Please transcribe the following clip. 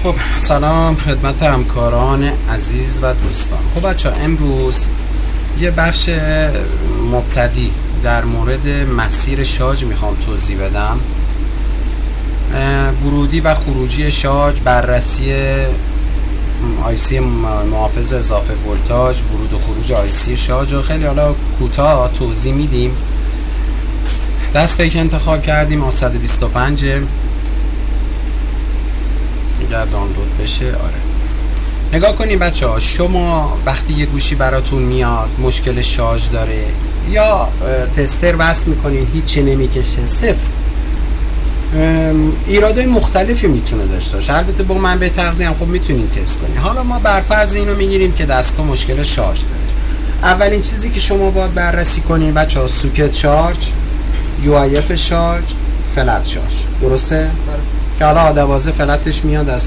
خب سلام خدمت همکاران عزیز و دوستان. خب بچه امروز یه بخش مبتدی در مورد مسیر شارژ میخوام توضیح بدم. ورودی و خروجی شارژ، بررسی آیسی محافظ اضافه ولتاژ، ورود و خروج آیسی شارژ رو خیلی حالا کوتاه توضیح میدیم. دستگاهی که انتخاب کردیم A125 اگر دانلود بشه. آره نگاه کنیم بچه ها، شما وقتی یه گوشی براتون میاد مشکل شارژ داره یا تستر وصل میکنین هیچی نمیکشه، صفر، ایرادهای مختلفی میتونه داشته باشه. البته با منبع تغذیه هم خب میتونین تست کنین. حالا ما بر فرض اینو میگیریم که دستگاه مشکل شارژ داره. اولین چیزی که شما باید بررسی کنین بچه ها سوکت شارژ، UIF شارژ، فلت شارژ، درسته؟ که حالا آدوازه فلتش میاد از